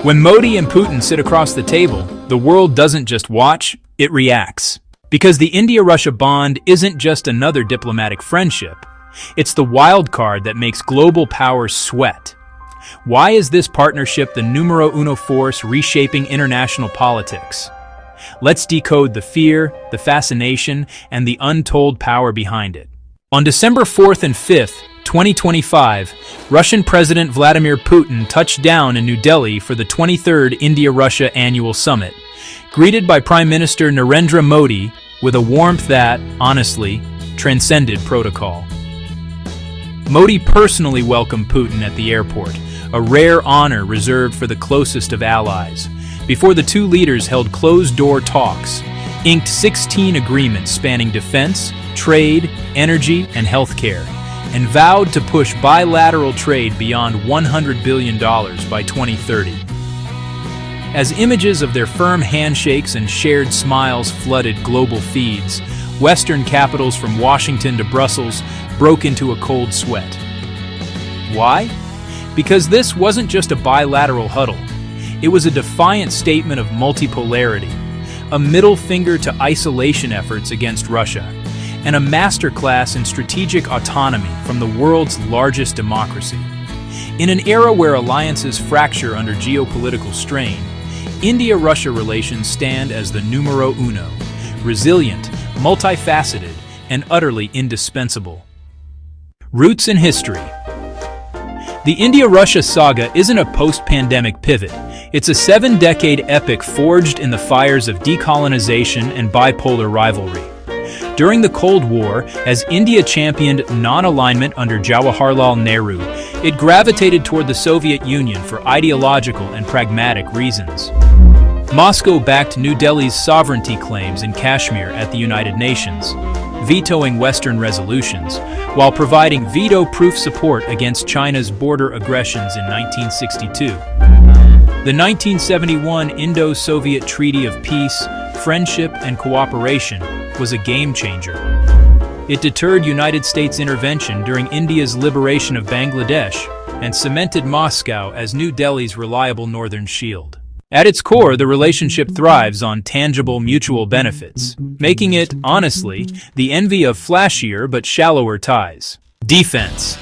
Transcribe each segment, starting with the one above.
When Modi and Putin sit across the table, the world doesn't just watch, it reacts. Because the India-Russia bond isn't just another diplomatic friendship, it's the wild card that makes global powers sweat. Why is this partnership the numero uno force reshaping international politics? Let's decode the fear, the fascination, and the untold power behind it. On December 4th and 5th, 2025, Russian President Vladimir Putin touched down in New Delhi for the 23rd India-Russia Annual Summit, greeted by Prime Minister Narendra Modi with a warmth that, honestly, transcended protocol. Modi personally welcomed Putin at the airport, a rare honor reserved for the closest of allies, before the two leaders held closed-door talks, inked 16 agreements spanning defense, trade, energy, and healthcare, and vowed to push bilateral trade beyond $100 billion by 2030. As images of their firm handshakes and shared smiles flooded global feeds, Western capitals from Washington to Brussels broke into a cold sweat. Why? Because this wasn't just a bilateral huddle. It was a defiant statement of multipolarity, a middle finger to isolation efforts against Russia, and a masterclass in strategic autonomy from the world's largest democracy. In an era where alliances fracture under geopolitical strain, India-Russia relations stand as the numero uno, resilient, multifaceted, and utterly indispensable. Roots in history. The India-Russia saga isn't a post-pandemic pivot. It's a 7-decade epic forged in the fires of decolonization and bipolar rivalry. During the Cold War, as India championed non-alignment under Jawaharlal Nehru, it gravitated toward the Soviet Union for ideological and pragmatic reasons. Moscow backed New Delhi's sovereignty claims in Kashmir at the United Nations, vetoing Western resolutions, while providing veto-proof support against China's border aggressions in 1962. The 1971 Indo-Soviet Treaty of Peace, Friendship, and Cooperation was a game-changer. It deterred United States intervention during India's liberation of Bangladesh and cemented Moscow as New Delhi's reliable northern shield. At its core, the relationship thrives on tangible mutual benefits, making it, honestly, the envy of flashier but shallower ties. Defense.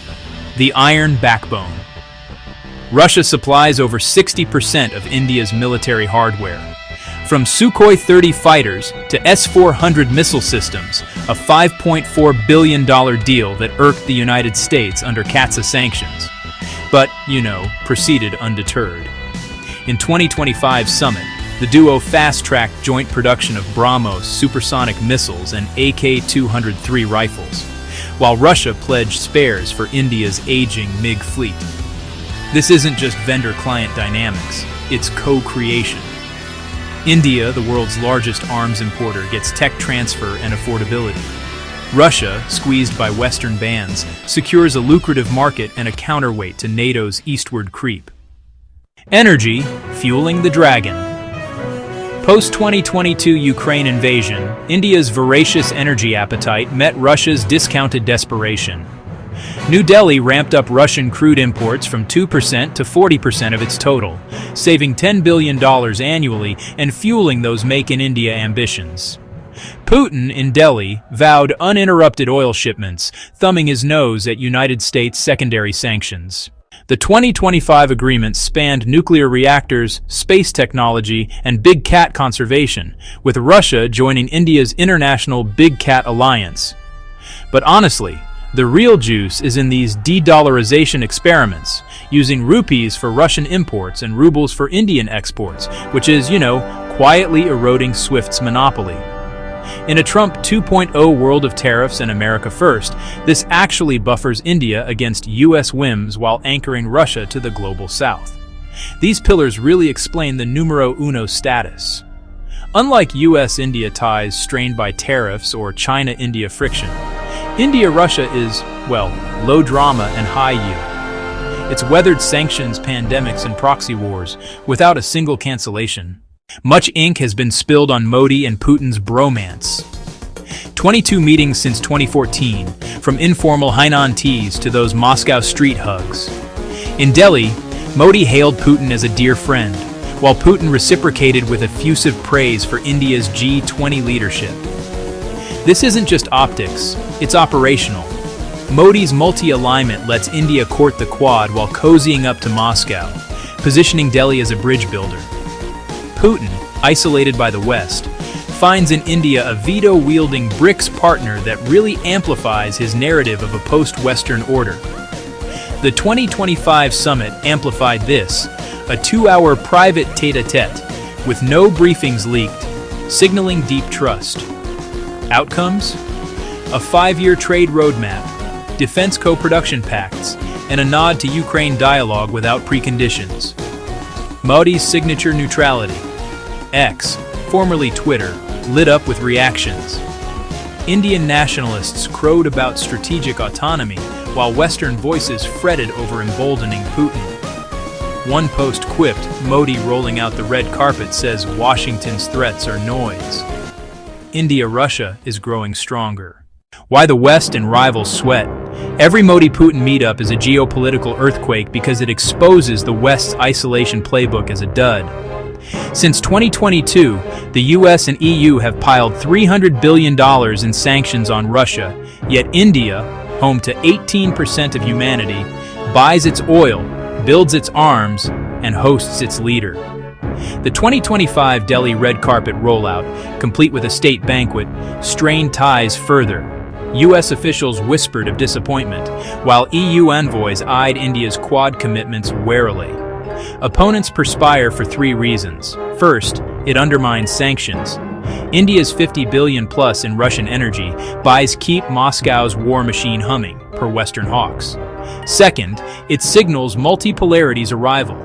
The iron backbone. Russia supplies over 60% of India's military hardware. From Sukhoi 30 fighters to S-400 missile systems, a $5.4 billion deal that irked the United States under CAATSA sanctions. But, proceeded undeterred. In 2025's summit, the duo fast-tracked joint production of BrahMos supersonic missiles and AK-203 rifles, while Russia pledged spares for India's aging MiG fleet. This isn't just vendor-client dynamics, it's co-creation. India, the world's largest arms importer, gets tech transfer and affordability. Russia, squeezed by Western bans, secures a lucrative market and a counterweight to NATO's eastward creep. Energy, fueling the dragon. Post-2022 Ukraine invasion, India's voracious energy appetite met Russia's discounted desperation. New Delhi ramped up Russian crude imports from 2% to 40% of its total, saving $10 billion annually and fueling those Make in India ambitions. Putin, in Delhi, vowed uninterrupted oil shipments, thumbing his nose at United States secondary sanctions. The 2025 agreement spanned nuclear reactors, space technology, and Big Cat conservation, with Russia joining India's international Big Cat alliance. But honestly, the real juice is in these de-dollarization experiments, using rupees for Russian imports and rubles for Indian exports, which is, quietly eroding SWIFT's monopoly. In a Trump 2.0 world of tariffs and America first, this actually buffers India against US whims while anchoring Russia to the global south. These pillars really explain the numero uno status. Unlike US-India ties strained by tariffs or China-India friction, India-Russia is, low drama and high yield. It's weathered sanctions, pandemics, and proxy wars without a single cancellation. Much ink has been spilled on Modi and Putin's bromance. 22 meetings since 2014, from informal Hainan teas to those Moscow street hugs. In Delhi, Modi hailed Putin as a dear friend, while Putin reciprocated with effusive praise for India's G20 leadership. This isn't just optics, it's operational. Modi's multi-alignment lets India court the Quad while cozying up to Moscow, positioning Delhi as a bridge builder. Putin, isolated by the West, finds in India a veto-wielding BRICS partner that really amplifies his narrative of a post-Western order. The 2025 summit amplified this, a 2-hour private tête-à-tête, with no briefings leaked, signaling deep trust. Outcomes? A 5-year trade roadmap, defense co-production pacts, and a nod to Ukraine dialogue without preconditions. Modi's signature neutrality. X, formerly Twitter, lit up with reactions. Indian nationalists crowed about strategic autonomy, while Western voices fretted over emboldening Putin. One post quipped, Modi rolling out the red carpet says Washington's threats are noise. India-Russia is growing stronger. Why the West and rivals sweat? Every Modi-Putin meetup is a geopolitical earthquake because it exposes the West's isolation playbook as a dud. Since 2022, the US and EU have piled $300 billion in sanctions on Russia, yet India, home to 18% of humanity, buys its oil, builds its arms, and hosts its leader. The 2025 Delhi red carpet rollout, complete with a state banquet, strained ties further. US officials whispered of disappointment, while EU envoys eyed India's Quad commitments warily. Opponents perspire for 3 reasons. First, it undermines sanctions. India's $50 billion plus in Russian energy buys keep Moscow's war machine humming, per Western hawks. Second, it signals multipolarity's arrival.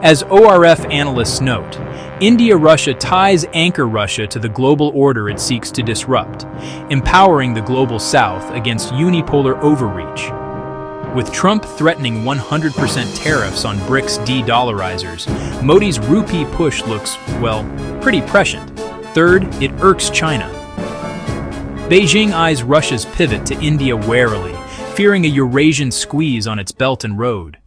As ORF analysts note, India-Russia ties anchor Russia to the global order it seeks to disrupt, empowering the global south against unipolar overreach. With Trump threatening 100% tariffs on BRICS de-dollarizers, Modi's rupee push looks, well, pretty prescient. Third, it irks China. Beijing eyes Russia's pivot to India warily, fearing a Eurasian squeeze on its Belt and Road.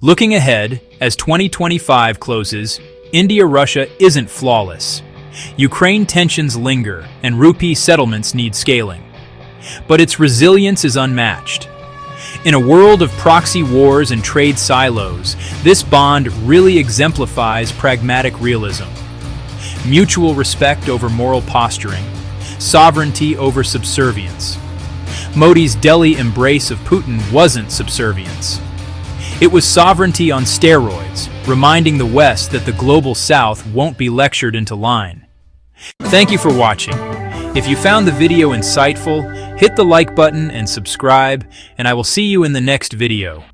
Looking ahead, as 2025 closes, India-Russia isn't flawless. Ukraine tensions linger, and rupee settlements need scaling. But its resilience is unmatched. In a world of proxy wars and trade silos, this bond really exemplifies pragmatic realism. Mutual respect over moral posturing, sovereignty over subservience. Modi's Delhi embrace of Putin wasn't subservience. It was sovereignty on steroids, reminding the West that the global South won't be lectured into line. Thank you for watching. If you found the video insightful, hit the like button and subscribe, and I will see you in the next video.